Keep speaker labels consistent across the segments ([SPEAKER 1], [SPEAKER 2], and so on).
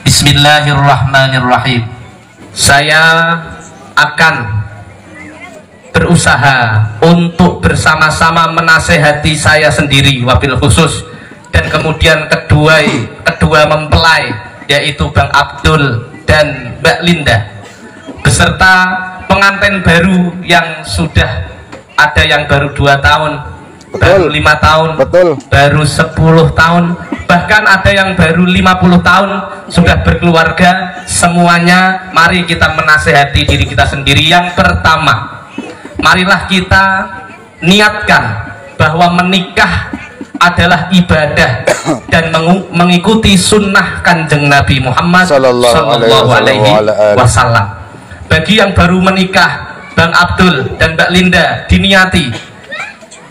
[SPEAKER 1] Bismillahirrahmanirrahim. Saya akan berusaha untuk bersama-sama menasehati saya sendiri wabil khusus, dan kemudian kedua mempelai, yaitu Bang Abdul dan Mbak Linda, beserta pengantin baru yang sudah ada yang baru 2 tahun, baru 5 tahun, baru 10 tahun, bahkan ada yang baru 50 tahun sudah berkeluarga. Semuanya mari kita menasehati diri kita sendiri. Yang pertama, marilah kita niatkan bahwa menikah adalah ibadah dan mengikuti sunnah Kanjeng Nabi Muhammad Sallallahu Alaihi Wasallam. Bagi yang baru menikah, Bang Abdul dan Mbak Linda, diniati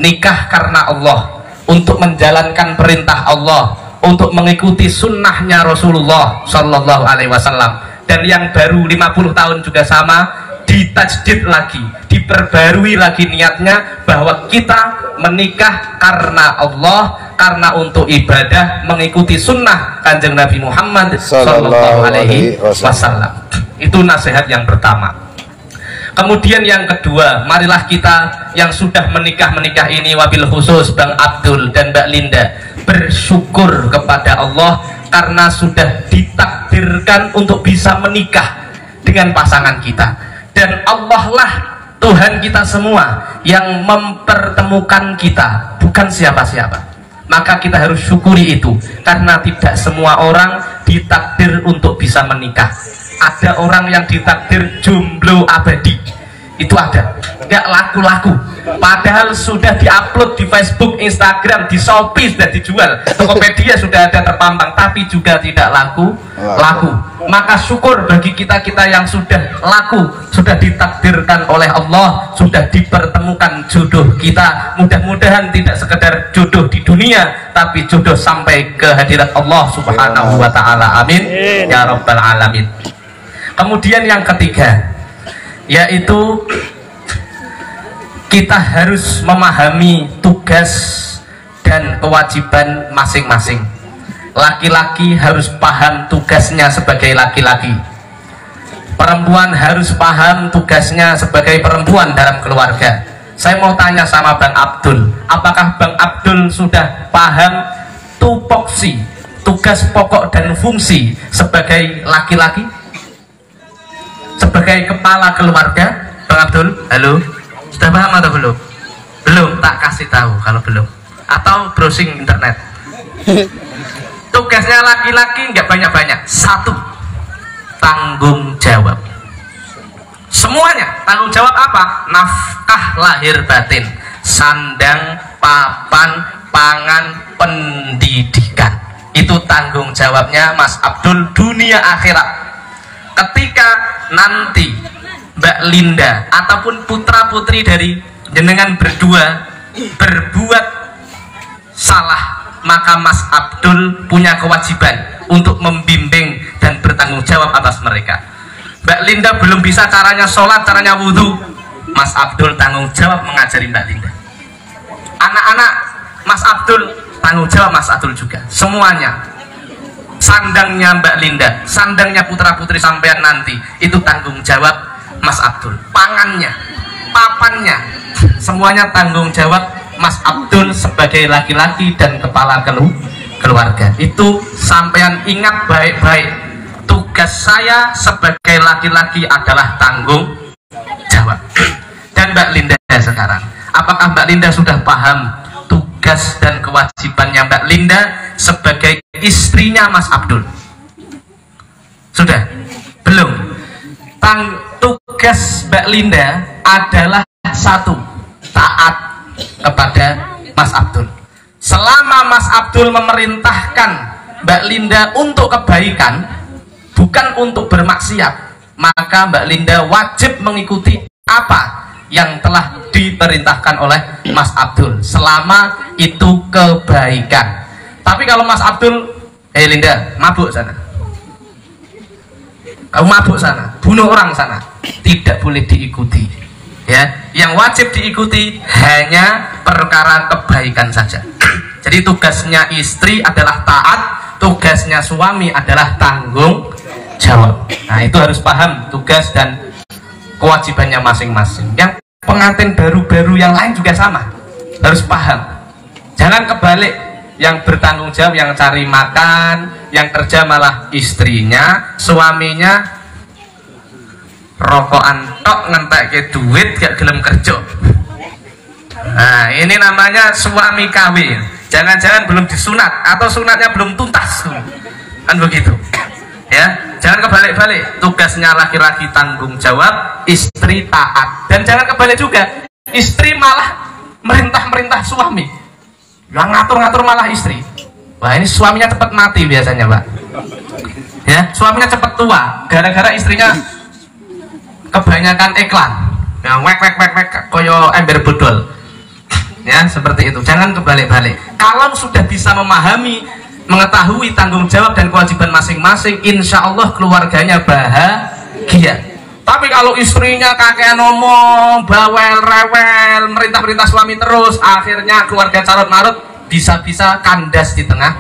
[SPEAKER 1] nikah karena Allah, untuk menjalankan perintah Allah, untuk mengikuti sunnahnya Rasulullah Sallallahu Alaihi Wasallam. Dan yang baru 50 tahun juga sama, ditajdid lagi, diperbarui lagi niatnya bahwa kita menikah karena Allah, karena untuk ibadah, mengikuti sunnah Kanjeng Nabi Muhammad Sallallahu Alaihi Wasallam. Itu nasihat yang pertama. Kemudian yang kedua, marilah kita yang sudah menikah ini, wabil khusus Bang Abdul dan Mbak Linda, bersyukur kepada Allah karena sudah ditakdirkan untuk bisa menikah dengan pasangan kita. Dan Allah lah Tuhan kita semua yang mempertemukan kita, bukan siapa-siapa. Maka kita harus syukuri itu, karena tidak semua orang ditakdir untuk bisa menikah. Ada orang yang ditakdir jomblo abadi, itu ada, nggak laku-laku, padahal sudah diupload di Facebook, Instagram, di Shopee sudah dijual, Tokopedia sudah ada terpampang, tapi juga tidak laku. Maka syukur bagi kita yang sudah laku, sudah ditakdirkan oleh Allah, sudah dipertemukan jodoh kita. Mudah-mudahan tidak sekedar jodoh di dunia, tapi jodoh sampai ke hadirat Allah Subhanahu wa Ta'ala. Amin ya Rabbal Alamin. Kemudian yang ketiga, yaitu kita harus memahami tugas dan kewajiban masing-masing. Laki-laki harus paham tugasnya sebagai laki-laki, perempuan harus paham tugasnya sebagai perempuan dalam keluarga. Saya mau tanya sama Bang Abdul, apakah Bang Abdul sudah paham tupoksi, tugas pokok dan fungsi sebagai laki-laki, sebagai kepala keluarga? Bang Abdul, halo, sudah paham atau belum? Belum, tak kasih tahu kalau belum, atau browsing internet. Tugasnya laki-laki nggak banyak-banyak, satu, tanggung jawab. Semuanya tanggung jawab apa? Nafkah lahir batin, sandang, papan, pangan, pendidikan. Itu tanggung jawabnya Mas Abdul dunia akhirat. Ketika nanti Mbak Linda ataupun putra putri dari jenengan berdua berbuat salah, maka Mas Abdul punya kewajiban untuk membimbing dan bertanggung jawab atas mereka. Mbak Linda belum bisa caranya sholat, caranya wudhu, Mas Abdul tanggung jawab mengajari Mbak Linda. Anak-anak Mas Abdul tanggung jawab Mas Abdul juga. Semuanya, sandangnya Mbak Linda, sandangnya putra putri sampean nanti, itu tanggung jawab Mas Abdul. Pangannya, papannya, semuanya tanggung jawab Mas Abdul sebagai laki-laki dan kepala keluarga. Itu sampean ingat baik-baik, tugas saya sebagai laki-laki adalah tanggung jawab. Dan Mbak Linda sekarang, apakah Mbak Linda sudah paham tugas dan kewajibannya Mbak Linda sebagai istrinya Mas Abdul? Sudah? Belum? Tugas Mbak Linda adalah satu, taat kepada Mas Abdul. Selama Mas Abdul memerintahkan Mbak Linda untuk kebaikan, bukan untuk bermaksiat, maka Mbak Linda wajib mengikuti apa yang telah diperintahkan oleh Mas Abdul, selama itu kebaikan. Tapi kalau Mas Abdul, Linda, mabuk sana, kamu mabuk sana, bunuh orang sana, tidak boleh diikuti. Ya, yang wajib diikuti hanya perkara kebaikan saja. Jadi tugasnya istri adalah taat, tugasnya suami adalah tanggung jawab. Nah, itu harus paham tugas dan kewajibannya masing-masing. Yang pengantin baru-baru yang lain juga sama, harus paham. Jangan kebalik, yang bertanggung jawab yang cari makan, yang kerja malah istrinya, suaminya rokokan tok ngentek ke duit gak gelem kerja. Nah, ini namanya suami KW. Jangan-jangan belum disunat atau sunatnya belum tuntas, kan begitu ya. Jangan kebalik-balik, tugasnya laki-laki tanggung jawab, istri taat. Dan jangan kebalik juga, istri malah merintah-merintah suami, yang ngatur-ngatur malah istri. Wah, ini suaminya cepat mati biasanya, Pak ya. Suaminya cepat tua gara-gara istrinya kebanyakan iklan yang wek koyo ember bodol ya, seperti itu. Jangan kebalik-balik. Kalau sudah bisa memahami, mengetahui tanggung jawab dan kewajiban masing-masing, insya Allah keluarganya bahagia. Tapi kalau istrinya kakean ngomong, bawel, rewel, merintah-merintah suami terus, akhirnya keluarga carut marut, bisa-bisa kandas di tengah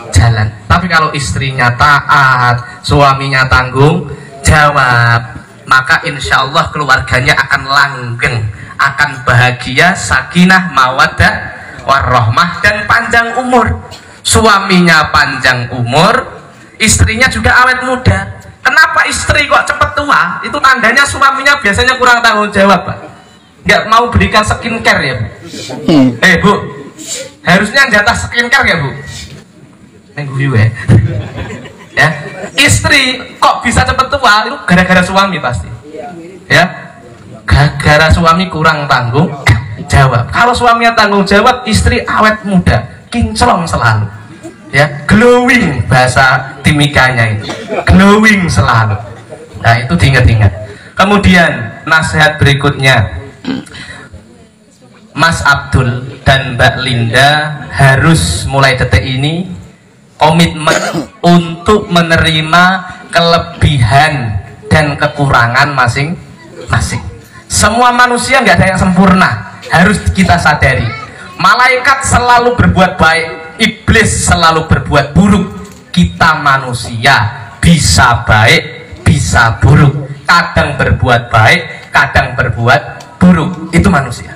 [SPEAKER 1] jalan. Tapi kalau istrinya taat, suaminya tanggung jawab, maka insya Allah keluarganya akan langgeng, akan bahagia, sakinah, mawaddah, warahmah, dan panjang umur. Suaminya panjang umur, istrinya juga awet muda. Kenapa istri kok cepet tua? Itu tandanya suaminya biasanya kurang tanggung jawab, Pak. Nggak mau berikan skincare ya, Bu. Bu, harusnya jatah skincare ya, Bu. Nenggu ya. Istri kok bisa cepet tua? Itu gara-gara suami pasti. Ya, gara-gara suami kurang tanggung jawab. Kalau suaminya tanggung jawab, istri awet muda, kinclong selalu ya, glowing bahasa timikanya itu, glowing selalu. Nah, itu diingat-ingat. Kemudian nasihat berikutnya, Mas Abdul dan Mbak Linda harus mulai detik ini komitmen untuk menerima kelebihan dan kekurangan masing-masing. Semua manusia nggak ada yang sempurna, harus kita sadari. Malaikat selalu berbuat baik, iblis selalu berbuat buruk. Kita manusia bisa baik, bisa buruk. Kadang berbuat baik, kadang berbuat buruk. Itu manusia.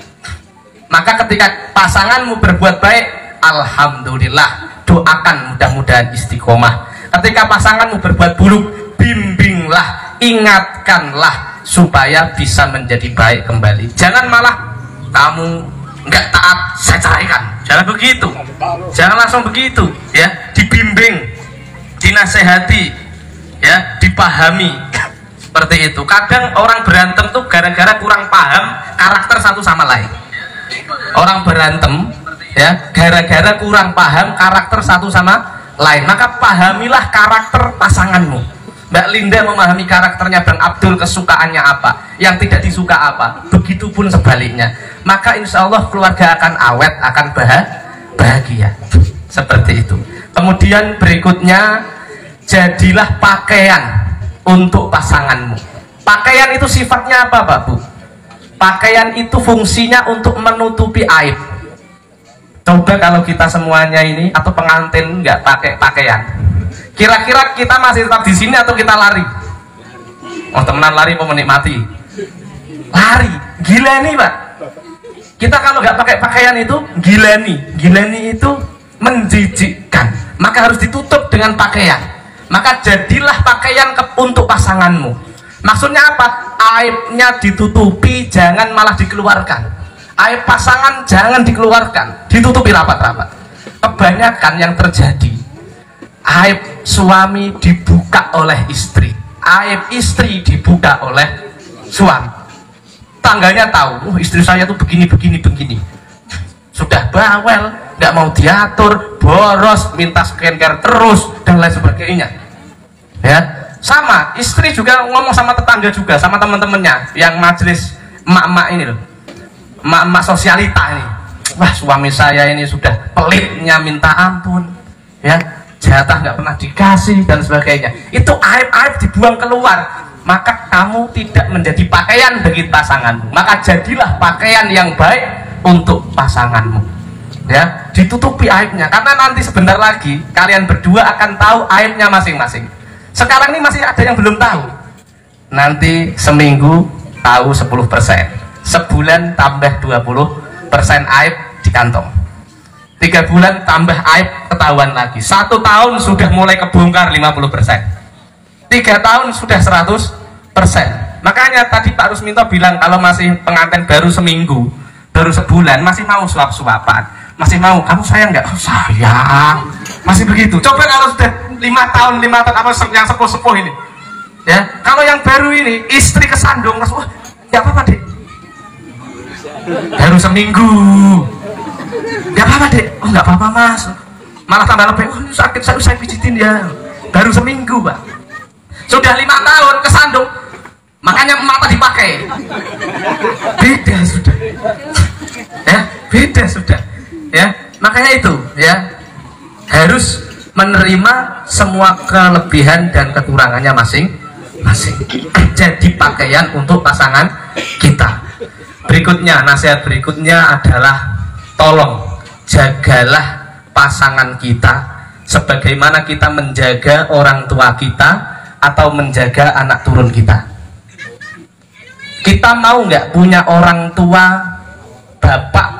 [SPEAKER 1] Maka ketika pasanganmu berbuat baik, alhamdulillah, doakan mudah-mudahan istiqomah. Ketika pasanganmu berbuat buruk, bimbinglah, ingatkanlah supaya bisa menjadi baik kembali. Jangan malah kamu nggak taat, saya ceraikan. Jangan begitu, jangan langsung begitu ya. Dibimbing, dinasehati ya, dipahami. Seperti itu. Kadang orang berantem tuh gara-gara kurang paham karakter satu sama lain. Orang berantem ya gara-gara kurang paham karakter satu sama lain. Maka pahamilah karakter pasanganmu. Mbak Linda memahami karakternya Bang Abdul, kesukaannya apa, yang tidak disuka apa, begitupun sebaliknya. Maka insya Allah keluarga akan awet, akan bahagia. Seperti itu. Kemudian berikutnya, jadilah pakaian untuk pasanganmu. Pakaian itu sifatnya apa, Pak Bu? Pakaian itu fungsinya untuk menutupi aib. Coba kalau kita semuanya ini atau pengantin nggak pakai pakaian, kira-kira kita masih tetap di sini atau kita lari? Oh, temenan lari mau menikmati? Lari, gila nih, Pak. Kita kalau nggak pakai pakaian itu gila nih itu menjijikkan. Maka harus ditutup dengan pakaian. Maka jadilah pakaian untuk pasanganmu. Maksudnya apa? Aibnya ditutupi, jangan malah dikeluarkan. Aib pasangan jangan dikeluarkan, ditutupi rapat-rapat. Kebanyakan yang terjadi, aib suami dibuka oleh istri, aib istri dibuka oleh suami. Tangganya tahu, istri saya tuh begini. Sudah bawel, nggak mau diatur, boros, minta skincare terus dan lain sebagainya. Ya, sama istri juga ngomong sama tetangga juga, sama teman-temannya yang majelis emak-emak ini loh, emak-emak sosialita ini. Wah, suami saya ini sudah pelitnya minta ampun, ya, jatah nggak pernah dikasih dan sebagainya. Itu aib-aib dibuang keluar. Maka kamu tidak menjadi pakaian bagi pasanganmu. Maka jadilah pakaian yang baik untuk pasanganmu. Ya, ditutupi aibnya, karena nanti sebentar lagi kalian berdua akan tahu aibnya masing-masing. Sekarang ini masih ada yang belum tahu, nanti seminggu tahu 10%, sebulan tambah 20% aib di kantong, 3 bulan tambah aib ketahuan lagi, 1 tahun sudah mulai kebongkar 50%, 3 tahun sudah 100%. Makanya tadi Pak Rusminto bilang kalau masih pengantin baru seminggu, baru sebulan, masih mau suap-suapan, masih mau, kamu sayang nggak? Oh, sayang, masih begitu. Coba kalau sudah 5 tahun apa yang sepuh-sepuh ini, ya, kalau yang baru ini istri kesandung, wah nggak apa-apa dek, baru seminggu, nggak apa-apa dek, oh nggak apa-apa mas, malah tambah lebih, oh sakit, saya pijitin ya, baru seminggu pak, sudah 5 tahun kesandung, makanya mata dipakai, beda sudah, ya beda sudah, ya makanya itu ya harus menerima semua kelebihan dan kekurangannya masing-masing, jadi pakaian untuk pasangan kita. Berikutnya, nasihat berikutnya adalah tolong jagalah pasangan kita sebagaimana kita menjaga orang tua kita atau menjaga anak turun kita. Kita mau nggak punya orang tua bapak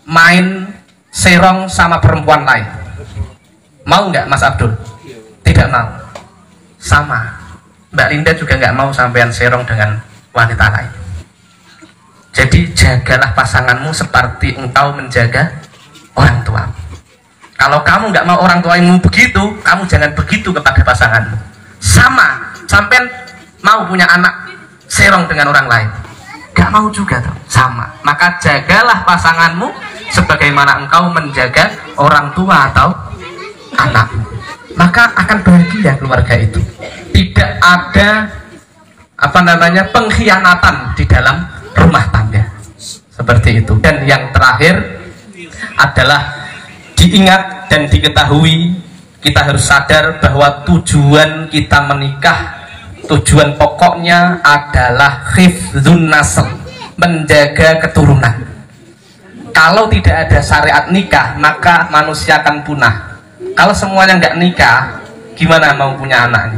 [SPEAKER 1] main serong sama perempuan lain? Mau nggak Mas Abdul? Tidak mau. Sama Mbak Linda juga nggak mau sampean serong dengan wanita lain. Jadi jagalah pasanganmu seperti engkau menjaga orang tua. Kalau kamu nggak mau orang tuamu begitu, kamu jangan begitu kepada pasanganmu. Sama, sampean mau punya anak serong dengan orang lain, gak mau juga tuh, sama. Maka jagalah pasanganmu sebagaimana engkau menjaga orang tua atau anakmu, maka akan bahagia keluarga itu. Tidak ada pengkhianatan di dalam rumah tangga seperti itu. Dan yang terakhir adalah diingat dan diketahui, kita harus sadar bahwa tujuan kita menikah, tujuan pokoknya adalah hifdzun nasl, menjaga keturunan. Kalau tidak ada syariat nikah, maka manusia akan punah. Kalau semuanya nggak nikah, gimana mau punya anak?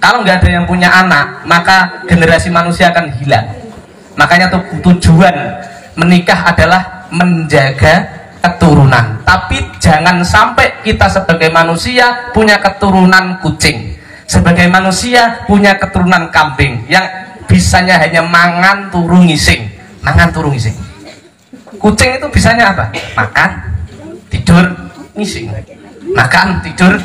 [SPEAKER 1] Kalau nggak ada yang punya anak, maka generasi manusia akan hilang. Makanya tujuan menikah adalah menjaga keturunan. Tapi jangan sampai kita sebagai manusia punya keturunan kucing, sebagai manusia punya keturunan kambing yang bisanya hanya mangan turu ngising, mangan turu ngising. Kucing itu bisanya apa? Makan, tidur, ngising, makan, tidur,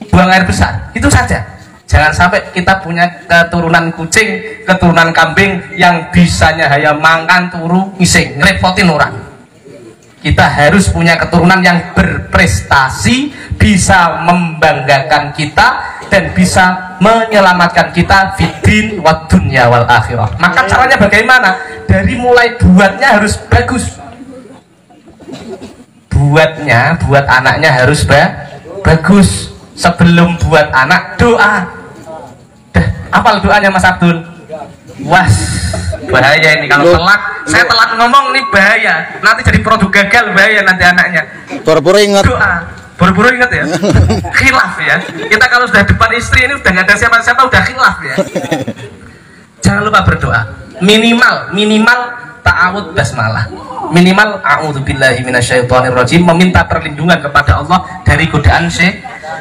[SPEAKER 1] buang air besar, itu saja. Jangan sampai kita punya keturunan kucing, keturunan kambing yang bisanya hanya makan turu ngising, ngerepotin orang. Kita harus punya keturunan yang berprestasi, bisa membanggakan kita dan bisa menyelamatkan kita fiddin wad dunya wal akhirah. Maka caranya bagaimana? Dari mulai buatnya harus bagus. Buat anaknya harus bagus. Sebelum buat anak, doa. Apal doanya Mas Abdul? Was, bahaya ini kalau telat. Saya telat ngomong nih bahaya. Nanti jadi produk gagal, bahaya nanti anaknya.
[SPEAKER 2] Buru-buru ingat.
[SPEAKER 1] Doa, buru-buru ingat ya. Khilaf ya. Kita kalau sudah depan istri ini udah nggak ada siapa-siapa, udah khilaf ya. Jangan lupa berdoa. Minimal ta'awud basmalah. Minimal a'udzubillahi minasyaitonirrajim, meminta perlindungan kepada Allah dari godaan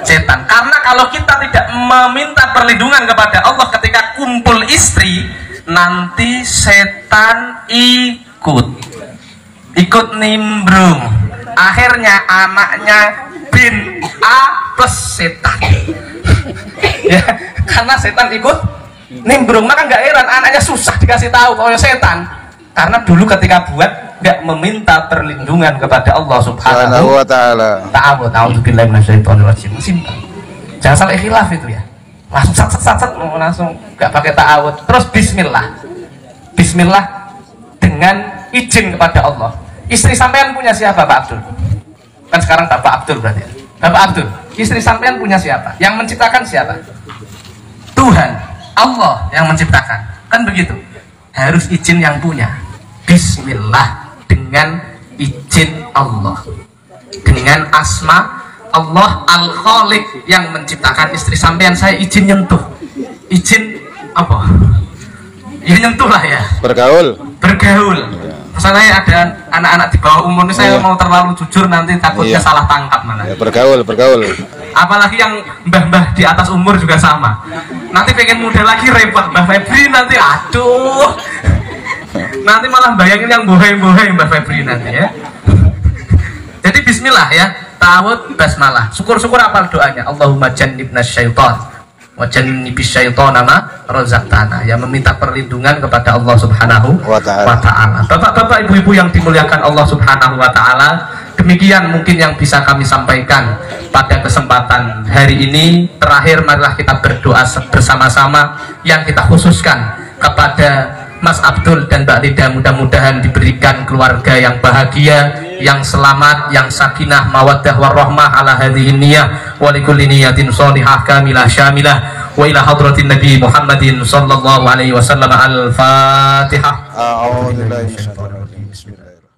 [SPEAKER 1] setan. Karena kalau kita tidak meminta perlindungan kepada Allah ketika kumpul istri, nanti setan ikut nimbrung. Akhirnya anaknya bin A plus setan. Ya, karena setan ikut nimbrung, maka nggak heran anaknya susah dikasih tahu kalau setan. Karena dulu ketika buat nggak meminta perlindungan kepada Allah Subhanahu wa Ta'ala. A'udzubillahi minasyaitonirrajim. Simpel. Jangan sampai khilaf itu ya. Langsung sat langsung nggak pakai ta'awud. Terus Bismillah dengan izin kepada Allah. Istri sampean punya siapa Pak Abdul? Kan sekarang Bapak Abdul berarti. Bapak Abdul, istri sampean punya siapa? Yang menciptakan siapa? Tuhan, Allah yang menciptakan. Kan begitu. Harus izin yang punya. Bismillah dengan izin Allah. dengan asma Allah Al-Khaliq yang menciptakan istri sampean. Saya izin nyentuh, izin apa ya, nyentuh lah ya, bergaul. Misalnya ada anak-anak di bawah umur ini, saya mau terlalu jujur nanti takutnya salah tangkap malah ya, bergaul. Apalagi yang mbah-mbah di atas umur juga sama, nanti pengen muda lagi repot Mbah Febri nanti, aduh nanti malah bayangin yang bohai-bohai Mbah Febri nanti ya. Jadi bismillah ya, ta'awud basmalah, syukur-syukur apal doanya, Allahumma jannibna syaitan wa jannibis syaitana ma razaqtana, ya, meminta perlindungan kepada Allah Subhanahu wa ta'ala. Bapak-bapak, ibu-ibu yang dimuliakan Allah Subhanahu wa ta'ala, demikian mungkin yang bisa kami sampaikan pada kesempatan hari ini. Terakhir, marilah kita berdoa bersama-sama yang kita khususkan kepada Mas Abdul dan Mbak Lida, mudah-mudahan diberikan keluarga yang bahagia, yang selamat, yang sakinah, mawaddah warahmah ala hadhihi niyyah wa likulli niyatin shalihah kamilah syamilah wa ila hadratin Nabi Muhammadin sallallahu alaihi wasallam. Al-Fatihah. A'udzu billahi minasyaitonir rajim. Bismillahirrahmanirrahim.